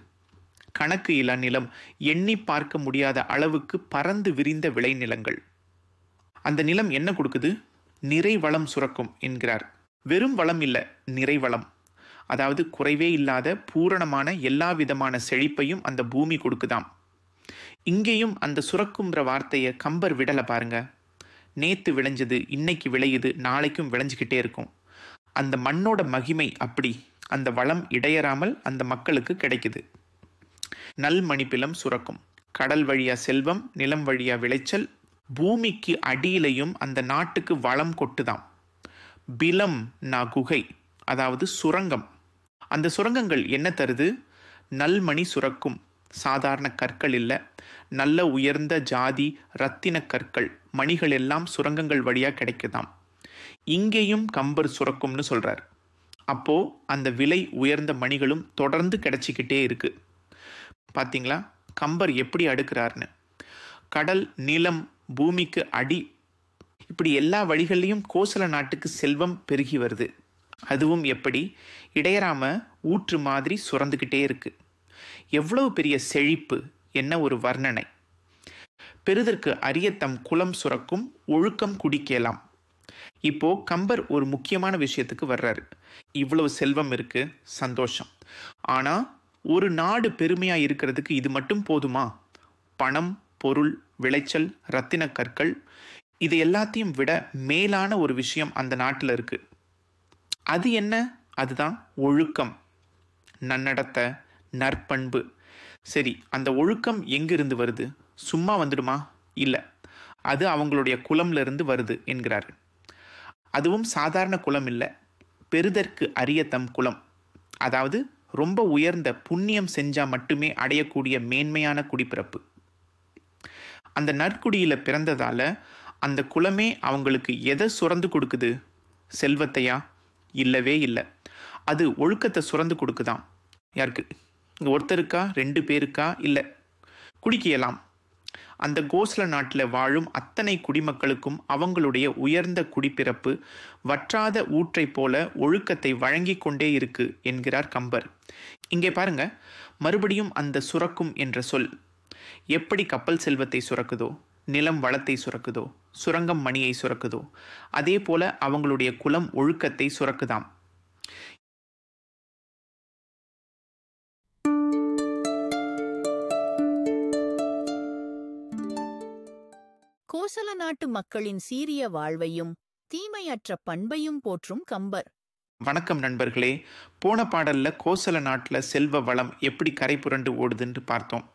கணக்கு இலா நிலம், எண்ணி பார்க்க முடியாத அளவுக்கு பறந்து விரிந்த விளைநிலங்கள். அந்த நிலம் என்ன கொடுக்குது? நிறைவளம் சுரக்கும் என்கிறார். வெறும் வளம் இல்லை, நிறைவளம். அதாவது குறைவே இல்லாத பூரணமான எல்லா விதமான செழிப்பையும் அந்த பூமி கொடுக்குதாம். இங்கேயும் அந்த சுரக்கும்ன்ற வார்த்தையை கம்பர் விடலை பாருங்க. நேத்து விளைஞ்சது இன்னைக்கு விளையுது, நாளைக்கும் விளைஞ்சிக்கிட்டே இருக்கும். அந்த மண்ணோட மகிமை அப்படி. அந்த வளம் இடையறாமல் அந்த மக்களுக்கு கிடைக்குது. நல்மணிப்பிலம் சுரக்கும். கடல் வழியா செல்வம், நிலம் வழியா விளைச்சல், பூமிக்கு அடியிலையும் அந்த நாட்டுக்கு வளம் கொட்டுதாம். பிலம் நா குகை, அதாவது சுரங்கம். அந்த சுரங்கங்கள் என்ன தருது? நல்மணி சுரக்கும். சாதாரண கற்கள் இல்லை, நல்ல உயர்ந்த ஜாதி இரத்தின கற்கள், மணிகள் எல்லாம் சுரங்கங்கள் வழியா கிடைக்குதாம். இங்கேயும் கம்பர் சுரக்கும்னு சொல்றார். அப்போ அந்த விலை உயர்ந்த மணிகளும் தொடர்ந்து கிடைச்சிக்கிட்டே இருக்கு. பார்த்தீங்களா கம்பர் எப்படி அடுக்கிறார்னு? கடல், நிலம், பூமிக்கு அடி, இப்படி எல்லா வழிகள்லையும் கோசல நாட்டுக்கு செல்வம் பெருகி வருது. அதுவும் எப்படி? இடையறாம ஊற்று மாதிரி சுரந்துக்கிட்டே இருக்கு. எவ்வளவு பெரிய செழிப்பு! என்ன ஒரு வர்ணனை! பெறுதற்கு அரியத்தம் குலம் சுரக்கும் ஒழுக்கம் குடிக்கலாம். இப்போ கம்பர் ஒரு முக்கியமான விஷயத்துக்கு வர்றாரு. இவ்வளவு செல்வம் இருக்கு, சந்தோஷம். ஆனா ஒரு நாடு பெருமையா இருக்கிறதுக்கு இது மட்டும் போதுமா? பணம், பொருள், விளைச்சல், இரத்தின கற்கள், இது எல்லாத்தையும் விட மேலான ஒரு விஷயம் அந்த நாட்டில் இருக்கு. அது என்ன? அதுதான் ஒழுக்கம், நன்னடத்தை, நற்பண்பு. சரி, அந்த ஒழுக்கம் எங்கிருந்து வருது? சும்மா வந்துடுமா? இல்லை, அது அவங்களுடைய குலம்ல இருந்து வருது என்கிறார். அதுவும் சாதாரண குலம் இல்லை, பெறுதற்கு அரியத்தம் குலம். அதாவது ரொம்ப உயர்ந்த புண்ணியம் செஞ்சா மட்டுமே அடையக்கூடிய மேன்மையான குடிப்பிறப்பு. அந்த நற்குடியில பிறந்ததால அந்த குலமே அவங்களுக்கு எதை சுரந்து கொடுக்குது? செல்வத்தையா? இல்லவே இல்லை, அது ஒழுக்கத்தை சுரந்து கொடுக்குதான். யாருக்கு? இங்கே ஒருத்தருக்கா, 2 பேருக்கா? இல்லை, குடிக்கலாம். அந்த கோசல நாட்டில் வாழும் அத்தனை குடிமக்களுக்கும் அவங்களுடைய உயர்ந்த குடிப்பிறப்பு வற்றாத ஊற்றை போல ஒழுக்கத்தை வழங்கி கொண்டே இருக்கு என்கிறார் கம்பர். இங்கே பாருங்க, மறுபடியும் அந்த சுரக்கும் என்ற சொல் எப்படி கப்பல் செல்வத்தை சுரக்குதோ, நிலம் வளத்தை சுரக்குதோ, சுரங்கம் மணியை சுரக்குதோ, அதே போல அவங்களுடைய குலம் ஒழுக்கத்தை சுரக்குதாம். கோசல நாட்டு மக்களின் சீரிய வாழ்வையும் தீமையற்ற பண்பையும் போற்றும் கம்பர். வணக்கம் நண்பர்களே. போன பாடல்ல கோசல நாட்டில் செல்வ வளம் எப்படி கரை புரண்டு ஓடுதுன்னு பார்த்தோம்.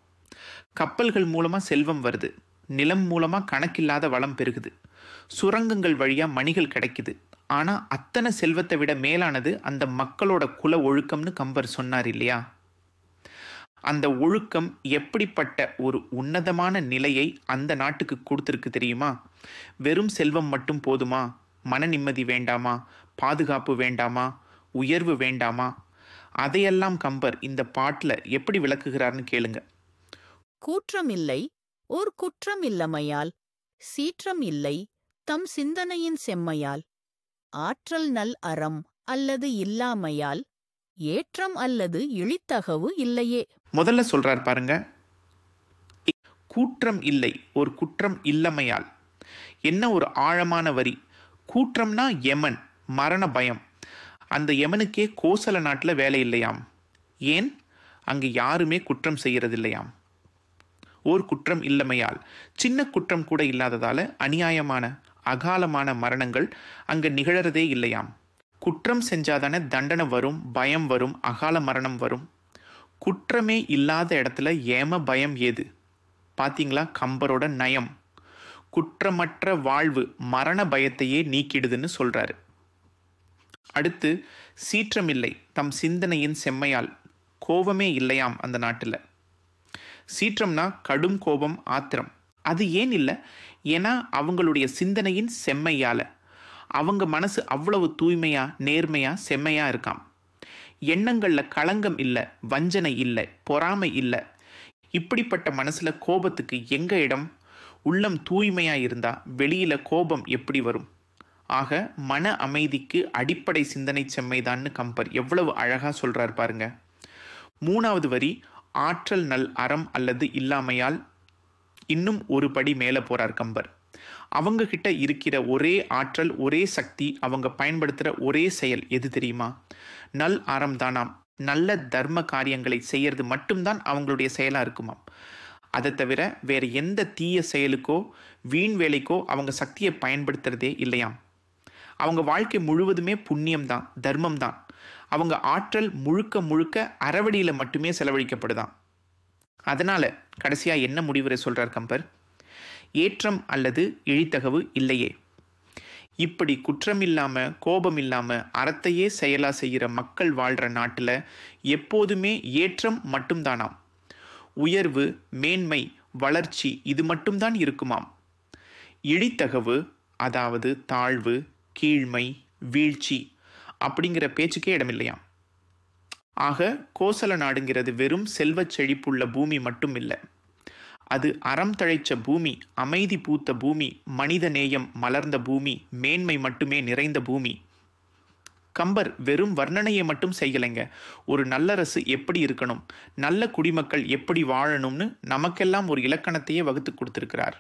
கப்பல்கள் மூலமா செல்வம் வருது, நிலம் மூலமா கணக்கில்லாத வளம் பெருகுது, சுரங்கங்கள் வழியா மணிகள் கிடைக்குது. ஆனா அத்தனை செல்வத்தை விட மேலானது அந்த மக்களோட குல ஒழுக்கம்னு கம்பர் சொன்னார் இல்லையா? அந்த ஒழுக்கம் எப்படிப்பட்ட ஒரு உன்னதமான நிலையை அந்த நாட்டுக்கு கொடுத்துருக்கு தெரியுமா? வெறும் செல்வம் மட்டும் போதுமா? மன நிம்மதி வேண்டாமா, பாதுகாப்பு வேண்டாமா, உயர்வு வேண்டாமா? அதையெல்லாம் கம்பர் இந்த பாட்டில் எப்படி விளக்குகிறார்னு கேளுங்க. கூற்றம் இல்லை ஓர் குற்றம் இல்லமையால், சீற்றம் இல்லை தம் சிந்தனையின் செம்மையால், ஆற்றல் நல் அறம் அல்லது இல்லாமையால், ஏற்றம் அல்லது இழித்தகவு இல்லையே. முதல்ல சொல்றார் பாருங்க, கூற்றம் இல்லை ஒரு குற்றம் இல்லமையால். என்ன ஒரு ஆழமான வரி. கூற்றம்னா யமன், மரண பயம். அந்த யமனுக்கே கோசல நாட்டில் வேலை இல்லையாம். ஏன்? அங்கு யாருமே குற்றம் செய்யறதில்லையாம். ஓர் குற்றம் இல்லமையால், சின்ன குற்றம் கூட இல்லாததால அநியாயமான அகாலமான மரணங்கள் அங்கு நிகழறதே இல்லையாம். குற்றம் செஞ்சாதானே தண்டனை வரும், பயம் வரும், அகால மரணம் வரும். குற்றமே இல்லாத இடத்துல ஏம பயம் ஏது? பார்த்தீங்களா கம்பரோட நயம். குற்றமற்ற வாழ்வு மரண பயத்தையே நீக்கிடுதுன்னு சொல்றாரு. அடுத்து, சீற்றமில்லை தம் சிந்தனையின் செம்மையால், கோபமே இல்லையாம் அந்த நாட்டில். சீற்றம்னா கடும் கோபம், ஆத்திரம். அது ஏன் இல்லை? ஏன்னா அவங்களுடைய சிந்தனையின் செம்மையால். அவங்க மனசு அவ்வளவு தூய்மையா, நேர்மையா, செம்மையா இருக்காம். எண்ணங்களில் களங்கம் இல்லை, வஞ்சனை இல்லை, பொறாமை இல்லை. இப்படிப்பட்ட மனசுல கோபத்துக்கு எங்க இடம்? உள்ளம் தூய்மையா இருந்தா வெளியில கோபம் எப்படி வரும்? ஆக மன அமைதிக்கு அடிப்படை சிந்தனை செம்மைதான்னு கம்பர் எவ்வளவு அழகா சொல்றார் பாருங்க. 3வது வரி, ஆற்றல் நல் அறம் அல்லது இல்லாமையால், இன்னும் ஒரு படி மேலே போறார் கம்பர். அவங்க கிட்ட இருக்கிற ஒரே ஆற்றல், ஒரே சக்தி, அவங்க பயன்படுத்துகிற ஒரே செயல் எது தெரியுமா? நல் அறம் தானாம். நல்ல தர்ம காரியங்களை செய்யறது மட்டும்தான் அவங்களுடைய செயலாக இருக்குமாம். அதை தவிர வேற எந்த தீய செயலுக்கோ வீண் வேலைக்கோ அவங்க சக்தியை பயன்படுத்துறதே இல்லையாம். அவங்க வாழ்க்கை முழுவதுமே புண்ணியம்தான், தர்மம் தான். அவங்க ஆற்றல் முழுக்க முழுக்க அறவழியில் மட்டுமே செலவழிக்கப்படுதான். அதனால கடைசியா என்ன முடிவுரை சொல்றார் கம்பர்? ஏற்றம் அல்லது இழித்தகவு இல்லையே. இப்படி குற்றம் இல்லாம, கோபம் இல்லாம, அறத்தையே செயலா செய்கிற மக்கள் வாழ்ற நாட்டில் எப்போதுமே ஏற்றம் மட்டும்தானாம். உயர்வு, மேன்மை, வளர்ச்சி இது மட்டும்தான் இருக்குமாம். இழித்தகவு, அதாவது தாழ்வு, கீழ்மை, வீழ்ச்சி அப்படிங்கிற பேச்சுக்கே இடமில்லையாம். ஆக கோசல நாடுங்கிறது வெறும் செல்வச் செழிப்புள்ள பூமி மட்டும் இல்லை. அது அறம் தழைச்ச பூமி, அமைதி பூத்த பூமி, மனித நேயம் மலர்ந்த பூமி, மேன்மை மட்டுமே நிறைந்த பூமி. கம்பர் வெறும் வர்ணனையை மட்டும் செய்யலைங்க. ஒரு நல்லரசு எப்படி இருக்கணும், நல்ல குடிமக்கள் எப்படி வாழணும்னு நமக்கெல்லாம் ஒரு இலக்கணத்தையே வகுத்து கொடுத்திருக்கிறார்.